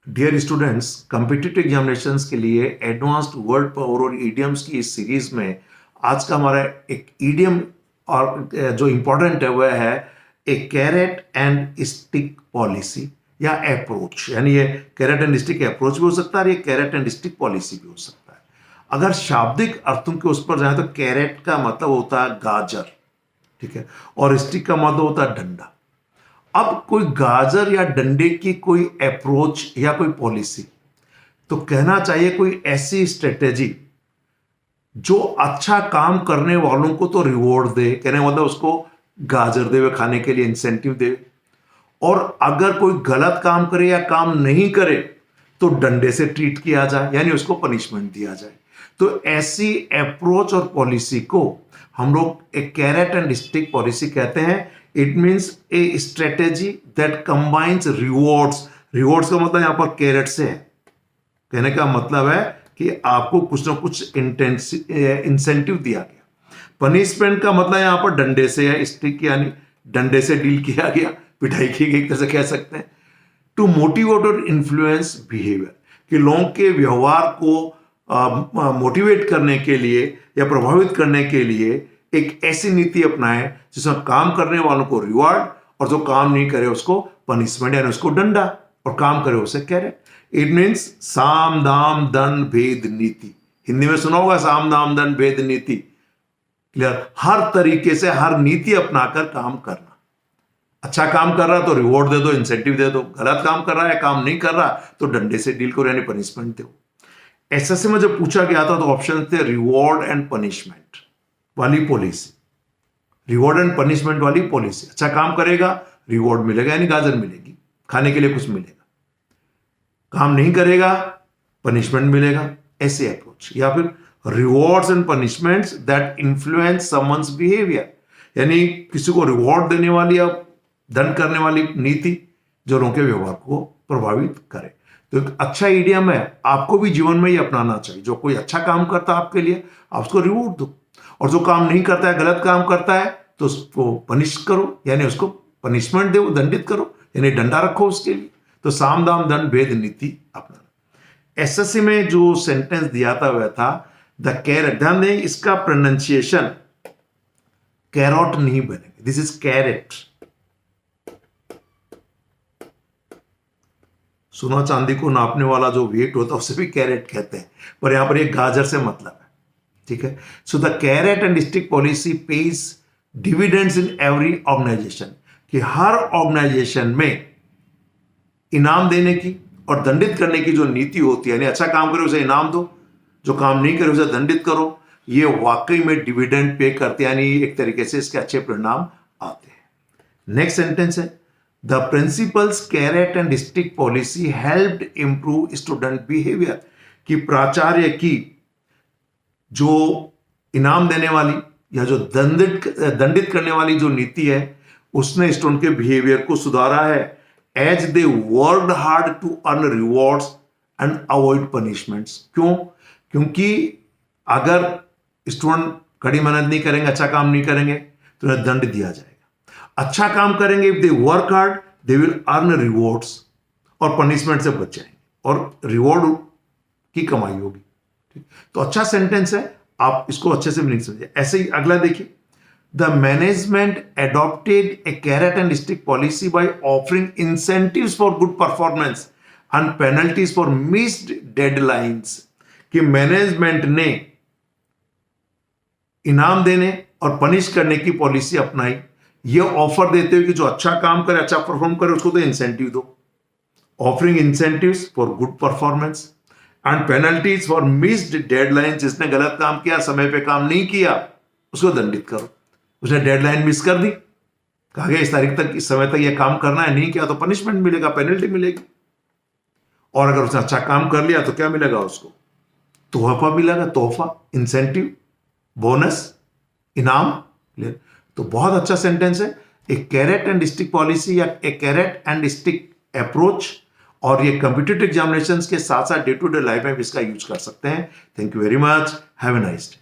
Dear students, competitive examinations के लिए advanced word power और ईडियम्स की इस सीरीज में आज का हमारा एक ईडियम और जो इम्पोर्टेंट है वह है ए कैरेट एंड स्टिक पॉलिसी या अप्रोच। यानी ये कैरेट एंड स्टिक अप्रोच भी हो सकता है और ये कैरेट एंड स्टिक पॉलिसी भी हो सकता है। अगर शाब्दिक अर्थों के उस पर जाए तो कैरेट का मतलब होता है गाजर, ठीक है, और स्टिक का मतलब होता है डंडा। अब कोई गाजर या डंडे की कोई अप्रोच या कोई पॉलिसी, तो कहना चाहिए कोई ऐसी स्ट्रेटेजी जो अच्छा काम करने वालों को तो रिवॉर्ड दे, कहने मतलब उसको गाजर दे, खाने के लिए इंसेंटिव दे, और अगर कोई गलत काम करे या काम नहीं करे तो डंडे से ट्रीट किया जाए, यानी उसको पनिशमेंट दिया जाए। तो ऐसी अप्रोच और पॉलिसी को हम लोग एक कैरेट एंड स्टिक पॉलिसी कहते हैं। It means a strategy that combines rewards. Rewards का मतलब यहां पर कैरेट से है, कहने का मतलब है कि आपको कुछ ना कुछ इंसेंटिव दिया गया। पनिशमेंट का मतलब यहां पर डंडे से है, स्टिक यानी डंडे से डील किया गया, पिटाई की गई, कैसे कह सकते हैं। टू मोटिवेट और इन्फ्लुएंस बिहेवियर, कि लोगों के व्यवहार को मोटिवेट करने के लिए या प्रभावित करने के लिए एक ऐसी नीति अपनाएं जिसमें काम करने वालों को रिवार्ड और जो काम नहीं करे उसको पनिशमेंट, यानी उसको डंडा, और काम करे उसे कैरेट। इट मीन्स साम दाम दंड भेद नीति। हिंदी में सुना होगा साम दाम दंड भेद नीति। क्लियर? हर तरीके से हर नीति अपनाकर काम करना। अच्छा काम कर रहा तो रिवॉर्ड दे दो, इंसेंटिव दे दो। गलत काम कर रहा है, काम नहीं कर रहा तो डंडे से डील करो, यानी पनिशमेंट दो। एसएससी में जब पूछा गया था तो ऑप्शन थे रिवॉर्ड एंड पनिशमेंट वाली पॉलिसी, रिवॉर्ड एंड पनिशमेंट वाली पॉलिसी। अच्छा काम करेगा रिवॉर्ड मिलेगा, यानी गाजर मिलेगी, खाने के लिए कुछ मिलेगा। काम नहीं करेगा पनिशमेंट मिलेगा, ऐसे अप्रोच। या फिर rewards and punishments that influence someone's behaviour, यानी किसी को रिवॉर्ड देने वाली या दंड करने वाली नीति जो लोगों के व्यवहार को प्रभावित करे। तो एक अच्छा इडियम है, आपको भी जीवन में ही अपनाना चाहिए। जो कोई अच्छा काम करता है आपके लिए, आप उसको रिवॉर्ड दो, और जो काम नहीं करता है, गलत काम करता है, तो उसको पनिश करो, यानी उसको पनिशमेंट दो, दंडित करो, यानी डंडा रखो उसके लिए। तो साम दाम दंड भेद नीति अपनाना। एसएससी में जो सेंटेंस दिया था वह था द कैरेट। ध्यान दें, इसका प्रोनाउंसिएशन कैरोट नहीं बनेगा, दिस इज कैरेट। सोना चांदी को नापने वाला जो वेट होता है उसे भी कैरेट कहते हैं, पर यहां पर एक गाजर से मतलब है, ठीक है। So the carrot and stick policy pays dividends in every organization, कि हर ऑर्गेनाइजेशन में इनाम देने की और दंडित करने की जो नीति होती है, यानी अच्छा काम करे उसे इनाम दो, जो काम नहीं करे उसे दंडित करो, ये वाकई में डिविडेंड पे करते हैं, यानी एक तरीके से इसके अच्छे परिणाम आते हैं। नेक्स्ट सेंटेंस है the principles carat and stick policy helped improve student behaviour, कि प्राचार्य की जो इनाम देने वाली या जो दंडित करने वाली जो नीति है उसने स्टूडेंट के बिहेवियर को सुधारा है। As they worked hard to earn rewards and avoid punishments. क्यों? क्योंकि अगर स्टूडेंट कड़ी मेहनत नहीं करेंगे, अच्छा काम नहीं करेंगे, तो उन्हें दंड दिया जाएगा। अच्छा काम करेंगे, if they work hard they will earn rewards, और पनिशमेंट से बच जाएंगे और रिवॉर्ड की कमाई होगी। तो अच्छा सेंटेंस है, आप इसको अच्छे से मीनिंग समझिए। ऐसे ही अगला देखिए, the management adopted A carat and stick policy by offering incentives for good performance and penalties for missed deadlines, कि मैनेजमेंट ने इनाम देने और पनिश करने की पॉलिसी अपनाई, ये ऑफर देते हुए कि जो अच्छा काम करे, अच्छा परफॉर्म करे, उसको तो इंसेंटिव दो। Offering incentives for good performance and penalties for missed deadline, जिसने गलत काम किया, समय पे काम नहीं किया, उसको दंडित करो। उसने डेडलाइन मिस कर दी, कहा गया इस तारीख तक, इस समय तक ये काम करना है, नहीं किया तो पनिशमेंट मिलेगा, पेनल्टी मिलेगी। और अगर उसने अच्छा काम कर लिया तो क्या मिलेगा उसको? तोहफा मिलेगा, तोहफा, इंसेंटिव, बोनस, इनाम। तो बहुत अच्छा सेंटेंस है, ए कैरेट एंड स्टिक पॉलिसी या ए कैरेट एंड स्टिक अप्रोच। और ये कॉम्पिटिटिव एग्जामिनेशंस के साथ साथ डे टू डे लाइफ में भी इसका यूज कर सकते हैं। Thank you very much, have a nice day.